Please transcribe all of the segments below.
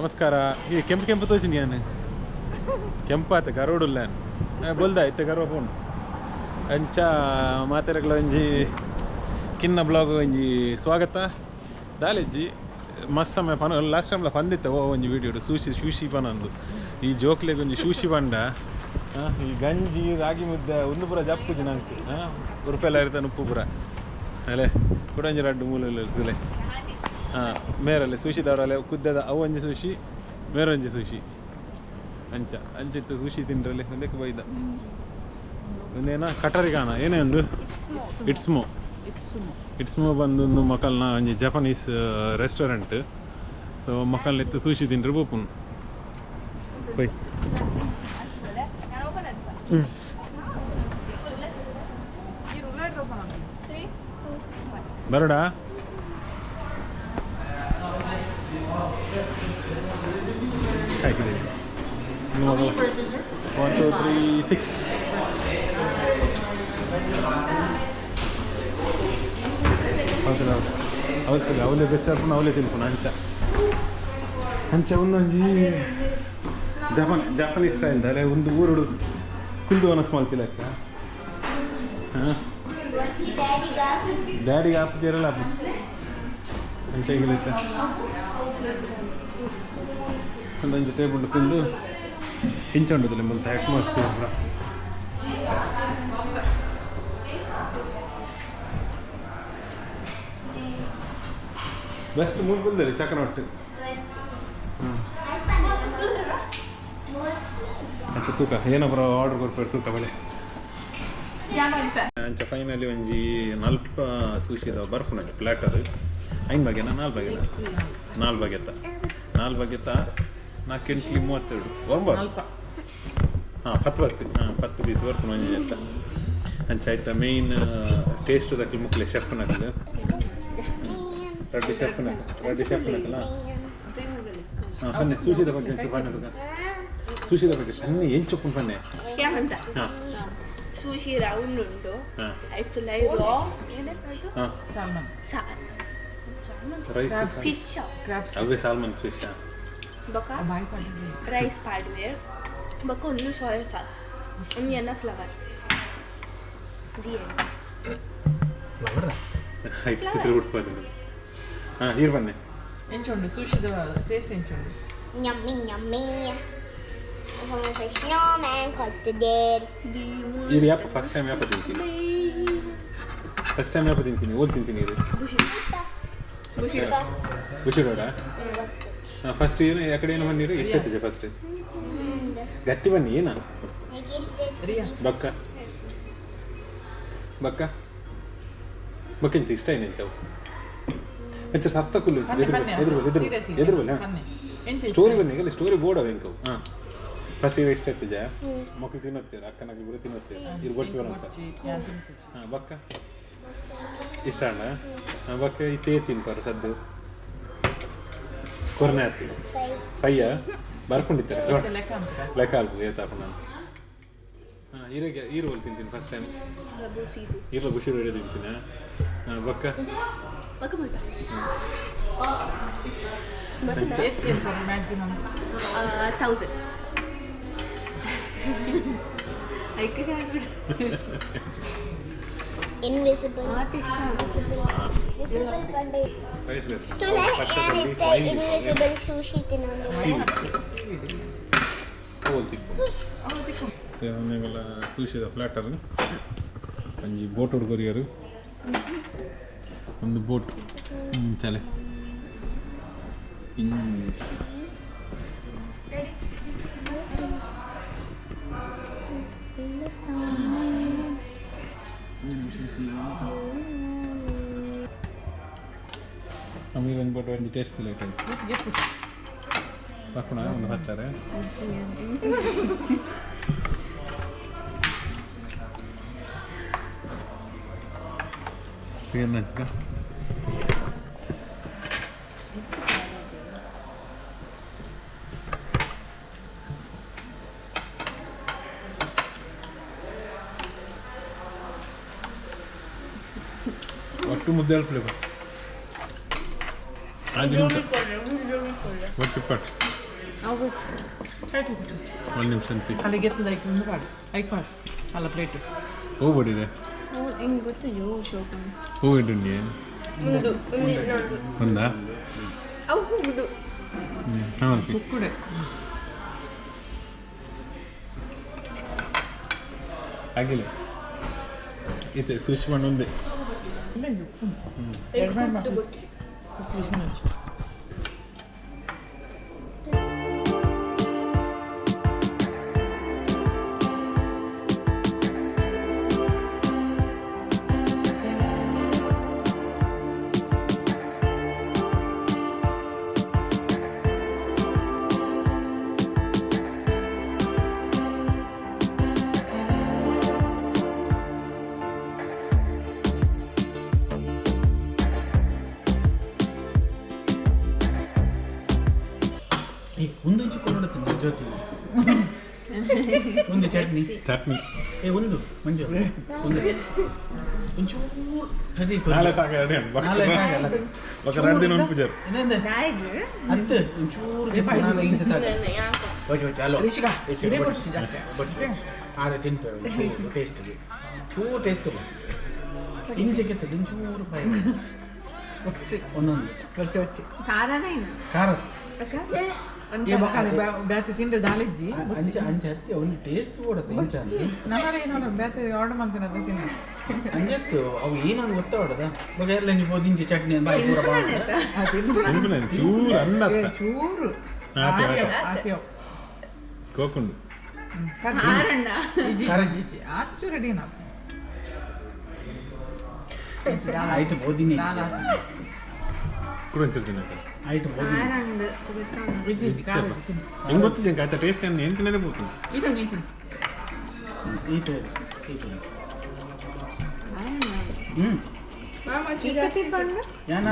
ನಮಸ್ಕಾರ. ಈ ಕೆಂಪು ಕೆಂಪು ತೋಚಿನಿ ನಾನು ಕೆಂಪಾತ ಕರೋಡುಲ್ಲ ಬೋಲ್ದ ಇತ್ತೆ ಕರೋ ಫೋನ್ ಅಂಚ ಮಾತೆರೆಗಳ ಒಂಜಿ ಕಿನ್ನ ಬ್ಲಾಗ್ ಒಂಜಿ ಸ್ವಾಗತ ದಾಲೆಜ್ಜಿ ಮಸ್ತ್ ಸಮಯ ಪನ ಲಾಸ್ಟ್ ಟೈಮ್ಲ ಪಂದಿತ್ತ ಓ ಒಂಜಿ ವೀಡಿಯೋ ಸೂಶಿ ಪನಂದು ಈ ಜೋಕ್ಲೆಗೆ ಒಂಜಿ ಶೂಶಿ ಪಂಡ ಈ ಗಂಜಿ ರಾಗಿ ಮುದ್ದೆ ಒಂದು ಪುರ ಜಪ್ಪುಜಿ ನಂಗೆ ಉರುಪೆಲ್ಲ ಇರ್ತಾನೆ ಉಪ್ಪು ಪುರ ಅಲೆ ಕುಡಂಜಿ ರಡ್ಡು ಮೂಲ ಇರ್ತದೆ ಮೇರಲ್ಲೇ ಸೂಶಿದವರಲ್ಲೇ ಕುದ್ದದ ಅವು ಒಂಜಿ ಸೂಶಿ ಮೇರೊಂಜಿ ಸೂಶಿ ಅಂಚಿತ್ತು ಸೂಶಿ ತಿಂಡ್ರಲ್ಲಿ ಒಂದಕ್ಕೆ ಬೈದ ಒಂದೇನ ಕಟರಿಗಾನ ಏನೇ ಒಂದು ಇಟ್ಸ್ಮೋ ಬಂದು ಒಂದು ಮಕ್ಕಳನ್ನ ಒಂಜಿ ಜಪಾನೀಸ್ ರೆಸ್ಟೋರೆಂಟ್ ಸೊ ಮಕ್ಕಳನ್ನ ಸೂಶಿ ತಿಂಡ್ರೆ ಬೋಪುನ್ ಬೈ ಬರೋಡಾ ಹಾಕಿದೆ 1 2 3 6 ಹೌದು ಅವಲೇ ಬೆಚ್ಚರ್ಪುನ ಅವಲೇ ತಿನ್ಪುನ ಅಂಚ ಒಂದೊಂಜಿ ಜಪಾನೀಸ್ ಸ್ಟೈಲ್ ಅಲ್ಲೇ ಒಂದು ಊರುಡು ಕುಲ್ದು ಅನಸ್ ಮಾಡ್ತಿಲ್ಲಕ್ಕ ಹಾಂ ಡ್ಯಾಡಿಗೆ ಹಾಕ್ತಿರಲ್ಲ ಅಂಚ ಈಗಲೈತ ಒಂದೊಂದು ಟೇಬಲ್ ಕುಂದು ಹಿಂಚೊಂಡದಿಲ್ಲ ಮುಂದೆ ಅಟ್ಮಾಸ್ಫಿಯರ್ ಬೆಸ್ಟ್ ಮೂರು ಬಂದಲ್ಲಿ ಚಕನ ಒಟ್ಟು ಅಂಚ ತೂಕ ಏನೊಬ್ಬರ ಆರ್ಡರ್ ಕೊಡ್ಬೇಡಿ ತೂಕ ಬಲೆ ಅಂಚ ಫೈನಲಿ ಒಂಜಿ ನಲ್ಪ ಸೂಶಿದ ಬರ್ಪುನ ಪ್ಲಾಟರ್ ಐದು ಬಗೆನಾ ನಾಲ್ ಬಗೆತ್ತ 4 ಎಂಟ್ಲಿ 32 ಒಂಬತ್ತು ಹಾಂ 10 ಪೀಸ್ ಬರ್ಪುನ ಒಂಜಿ ಅಂತ ಅಂಚ ಆಯ್ತಾ ಮೇಯ್ನ್ ಟೇಸ್ಟ್ ದಕ್ಕಲು ಮುಕ್ಲೆ ಶೆಫ್ನಕಲ್ ರೆಡ್ಡಿ ಶೆಫ್ನಕಲ್ಲ ಹಾಂ ಪನ್ನೆ ಸೂಶಿದ ಬಗ್ಗೆ ಒಂಚೂರು ಪನ್ನೆ ಸೂಶಿದ ಬಗ್ಗೆ ಸಣ್ಣ ಏನು ಚೊಪ್ಪು ಪನ್ನೆ ಹಾಂ sushi round undo aitu lai raw salmon rice fish crabs avve salmon fish doka rice hardware bako onnu soya sauce onion flour the flour height ಚಿತ್ರ ಉಟ್ಪಾದ ಹೀರ್ ಬನ್ನೆ ಎಂಚೊಂಡು ಸೂಶಿದ ಟೇಸ್ಟ್ ಎಂಚೊಂಡು yummy come fai snowman today ಇದು ಯಾಪ first time ಯಾಪ ತಿಂತೀನಿ ಓದ್ ತಿಂತೀನಿ ಇದು ಬುಷಿಡೋಡ ಫಸ್ಟ್ ಏನು ಯಾಕಡೆ ಏನು ಬನ್ನಿರಿ ಎಷ್ಟೈತಿದೆ ಫಸ್ಟ್ ಗಟ್ಟಿ ಬನ್ನಿ ಏನ ಬಕ್ಕೆಂಚಿ ಇಷ್ಟ ಏನೆಂಚವು ಹೆಚ್ಚು ಸತ್ತ ಕುಲ್ಲು ಎದುರು ಬಲ್ಲ ಸ್ಟೋರಿ ಬನ್ನಿ ಅಲ್ಲಿ ಸ್ಟೋರಿ ಬೋರ್ಡ್ ಅವ ಹೆಂಕವು ಹಾಂ ಫಸ್ಟ್ ಈಗ ಇಷ್ಟ ಎತ್ತಿಜ ಮಕ್ಕಳು ತಿನ್ನತ್ತೀರ ಅಕ್ಕನಾಗಿ ಗುರು ತಿನ್ನತ್ತೀರ ಇದು ಬರ್ಚಿ ಬರೋಂಚ ಹಾಂ ಬಕ್ಕ ಇಷ್ಟ ಅಣ್ಣ ಹಾಂ ಬಕ್ಕ ಈ ತೇ ತಿನ್ಪಾರು ಸದ್ದು ಕೊರ್ನೆ ಹತ್ತಿ ಪಯ್ಯ ಬರ್ಕೊಂಡಿದ್ದಾರೆ ಲೆಕ್ಕ ಅಲ್ಪದು ಏತಾಪ ನಾನು ಹಾಂ ಈರುವಲ್ ತಿಂತೀನಿ ಫಸ್ಟ್ ಟೈಮ್ ಈರುಳ್ಳ ಬುಷಿ ಬೇಡ ತಿಂತೀನಿ ಹಾಂ ಬಕ್ಕ ಮ್ಯಾಕ್ಸಿಮಮ್ 1000 invisible invisible sushi ಆಮೇಲೆ ಸೂಶಿದ ಪ್ಲಾಟರ್ ಒಂಜಿ ಬೋಟ್ ಹುಡುಗರಿಯರು ಒಂದು ಬೋಟ್ ಚಲೆ ಆಮೇಲೆ ಒಂದು ಬೋಟ್ ಒಂದು ಟೇಸ್ಟ್ ಇಲ್ಲ ಪಕ್ಕಣ ಒಂದು ಹತ್ತಾರೆ ಏನಂತ ಒಟ್ಟು ಮುದ್ದೆ ಫ್ಲೇವರ್ What you put? ಚಾಯ್ತಿತ್ತು ಒಂದು ನಿಮಿಷ ಅಂತ ಅಲ್ಲಿ ಗೆತ್ತದ ಐಕ್ಕೊಂಡು ಮಾಡಿ ಐಕ್ ಮಾಡಿ ಅಲ್ಲ ಪ್ಲೇಟು ಹೋಗ್ಬಿಟ್ಟಿದೆ ಹಿಂಗೆ ಗೊತ್ತಿದ್ಯೋ ಹೋಗ್ಬೇಕು ಹೂ ಇಟ್ಟುಂಡಿ ಒಂದಾ ಅವು ಹೋಗುದು ಹಾಂ ಕುಕ್ಕುಡೆ ಆಗಿಲ್ಲ ಇದೆ ಸುಷ್ಮನ್ ಒಂದೇ ಎರಡು ಮಾಡಿ ಉಪ್ಪು ಒಂದು ಚಿಕ್ಕ ಜೊತೆ ಒಂದು ಚಟ್ನಿ ಚಟ್ನಿ ಒಂದು ಮಂಜು ಒಂದು ಒಂಚೂರು ಸರಿ ನಾಳೆ ತಾಕ ಎರಡು ఒక 2 ದಿನ ಉಂಪುಜಾರು ಅಂತೆ ಒಂಚೂರು ನಾಳೆ ಇಂಚ ತಾಕ ಓಕೆ ಓಕೆ ಅಲ್ಲೋ ರಿಷಿಕಾ ಇದೇ ಬರ್ಸಿ ಜಾಕೆ ಬಡ್ಸಿ ಆರೆ ತಿನ್ಪೇವೆ ಟೇಸ್ಟ್ಗೆ ಚೂರು ಟೇಸ್ಟ್ ಇಲ್ಲ ಇಂಚಕ್ಕೆ ತದ ಒಂಚೂರು ಪಾಯ ಒಂದೊಂದು ಬರ್ಚಿ ಬರ್ಚಿ ಖಾರ ಏ ಬಕಾಲಿ ಬ್ಯಾಸಿ ತಿಂದ್ರೆ ದಾಲಿಜ್ಜಿ ಅಂಚೆ ಅಂಚೆ ಹತ್ತಿ ಒಂದು ಟೇಸ್ಟ್ ಕೊಡುತ್ತೆ ಇಂಚ ಅಂತ ನಾನು ಏನೋ ಬ್ಯಾಸಿ ಆರ್ಡರ್ ಮಾಡ್ತೀನಿ ಅದು ತಿನ್ನ ಅಂಜತ್ತು ಅವು ಏನಂದು ಗೊತ್ತಾವಡದ ಇವಾಗ ಎಲ್ಲ ನೀವು ದಿಂಚಿ ಚಟ್ನಿ ಅಂತ ಬಾಯಿ ಪೂರ ಬಾಳ ಚೂರು ಅನ್ನ ಚೂರು ಆತ್ಯೋ ಕೋಕೊಂಡು ಆಚು ರೆಡಿ ನಾ ಐಟಮ್ ಓದಿನಿ ಕೂಡ ತಿಂತೀನಿ ಐಟಮ್ ಓದಿನಿ ಹೆಂಗೆ ಗೊತ್ತಿದೆ ಆಯ್ತಾ ಟೇಸ್ಟ್ ಏನು ಏನು ತಿನ್ನೋದೇ ಬರ್ತೀನಿ ಇದು ನೀನು ಈಟು ಈಟು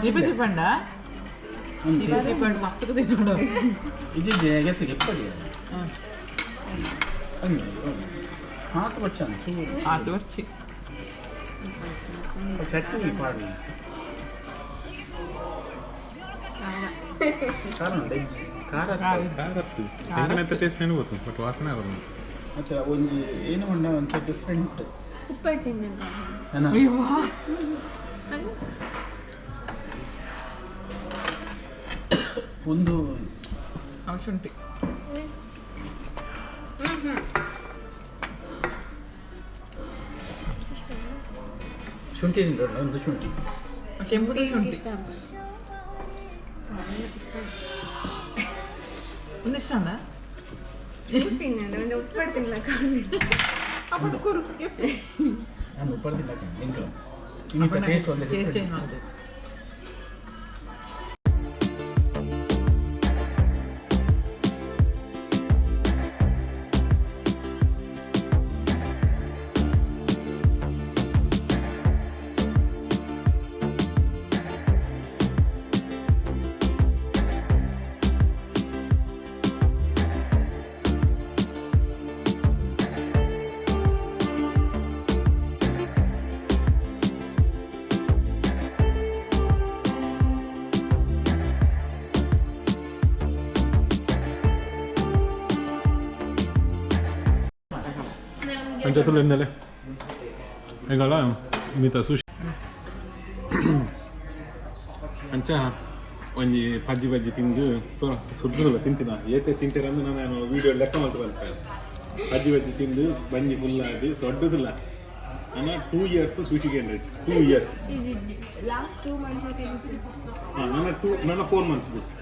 ತಿಪ್ಪಿ ಪಂಡ ತಿಪ್ಪಿ ಪಂಡ ಮಸ್ತ್ ತಿನ್ನೋಡು ಇದಿದೆ ಎತ್ತಿಗೆ ಎಪ್ಪಡಿ ಹಂಗೆ ಹಾತು ಬಚ್ಚಾನ ಚೂರು ಆತು ಬರ್ಚಿ ಚಟ್ನಿ ಪಾಡಿ ಖಾರ ಉಂಟು ಖಾರ ಖಾರತ್ತು ಹೆಂಗನಂತ ಟೇಸ್ಟ್ ಏನು ಗೊತ್ತು ಬಟ್ ವಾಸನೆ ಆಗೋದು ಮತ್ತು ಒಂದು ಏನು ಉಂಡ ಅಂತ ಡಿಫ್ರೆಂಟ್ ಉಪ್ಪಾಡು ತಿಂದ ಒಂದು ಶುಂಠಿ ಶುಂಠಿ ತಿಂದ್ರಲ್ಲ ಒಂದು ಶುಂಠಿ ಕೆಂಪುದು ಶುಂಠಿ ಇಷ್ಟ ಒಂದು ಇಷ್ಟನ ತಿನ್ನೋದು ಒಂದು ಉಪ್ಪಾಡು ತಿನ್ಲಕ್ಕ ಅಪ್ಪಟ್ಟು ಕೂರು ನಾನು ಉಪ್ಪಳು ತಿನ್ನಕ ನಿಂಗೆ ಟೇಸ್ಟ್ ಒಂದು ಟೇಸ್ಟ್ different. ಚೇಂಜ್ ಮಾಡ್ತೇವೆ ಅಂಚೆ ತುಳು ಎಂದಲೆ ಹೆಂಗಲ್ಲ ಮಿತ ಸುಶಿ ಅಂಚ ಒಂಜಿ ಪಜ್ಜಿ ಬಜ್ಜಿ ತಿಂದು ಸುಡ್ದಲ್ಲ ತಿಂತಿನ ಏತೆ ತಿಂತೀರ ಅಂದ್ರೆ ನಾನು ವೀಡಿಯೋ ಲೆಕ್ಕ ಮಾಡ್ತಾ ಬರ್ತೇನೆ ಪಜ್ಜಿ ಬಜ್ಜಿ ತಿಂದು ಬಂಜಿ ಫುಲ್ ಆಗಿ ಸೊಡ್ಡದಿಲ್ಲ ನಾನು 2 years ಸುಶಿಗೆ 2 years ಲಾಸ್ಟ್ 2 ಮಂತ್ಸ್ ತಿಂತೀನಿ ಹಾಂ ನನ್ನ 4 months ಬಿಟ್ಟು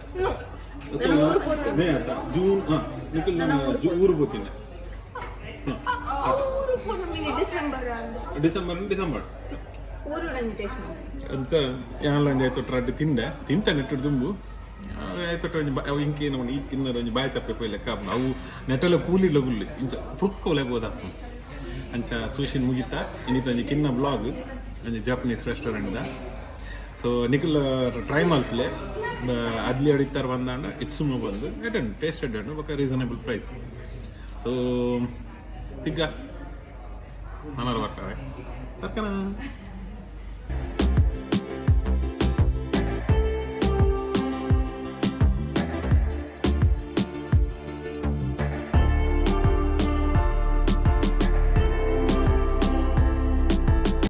ಮೇ ಅಂತ ಜೂನ್ ಹಾಂ ನಿಖಿಲ್ ನಾನು ಊರಿಗೆ ಹೋಗ್ತೀನಿ ಊರು ಪೂರ್ಣ ಡಿಸೆಂಬರ್ ಊರು ನಂಗೆ ಟೇಸ್ಟ್ ಮಾಡಿ ಅಂತ ಯಾನಲ್ಲ ಆಯ್ತು ಅಡ್ಡು ತಿಂತ ನೆಟ್ಟು ದುಂಬು ಆಯ್ತು ಅವು ಇಂಕಿ ನಮ್ಮ ಈ ತಿನ್ನೋದು ಒಂಜಿ ಬಾಯಿ ಚಪ್ಪೆ ಪೋಯ್ ಲೆಕ್ಕ ಅವು ನೆಟ್ಟೆಲ್ಲ ಕೂಲಿಡ್ಲ ಗುಳ್ಳಿ ಇಂಚ ಪುಕ್ಕ ಲೆಗೋದಾಕು ಅಂಚ ಸೂಶಿನ್ ಮುಗಿತಾ ಇನ್ನಿತ್ತು ಒಂಜಿ ಕಿನ್ನ ಬ್ಲಾಗ್ ಒಂಜಿ ಜಪನೀಸ್ ರೆಸ್ಟೋರೆಂಟ್ದ ಸೊ ನಿಖಿಲ್ ಟ್ರೈ ಮಾಡ್ತಲೆ ಅದ್ಲಿ ಹೊಡಿತಾರೆ ಬಂದಾಂಡ ಇಟ್ಸುಮೋ ಬಂದು ಅಟೆಂಡ್ ಟೇಸ್ಟ್ ಅಡ್ಡು ಬೊಕ್ಕ ರೀಸನೇಬಲ್ ಪ್ರೈಸ್ ಸೊ ತಿಗ್ಗ ನಾನು ಬರ್ತಾರೆ ಬರ್ಕನ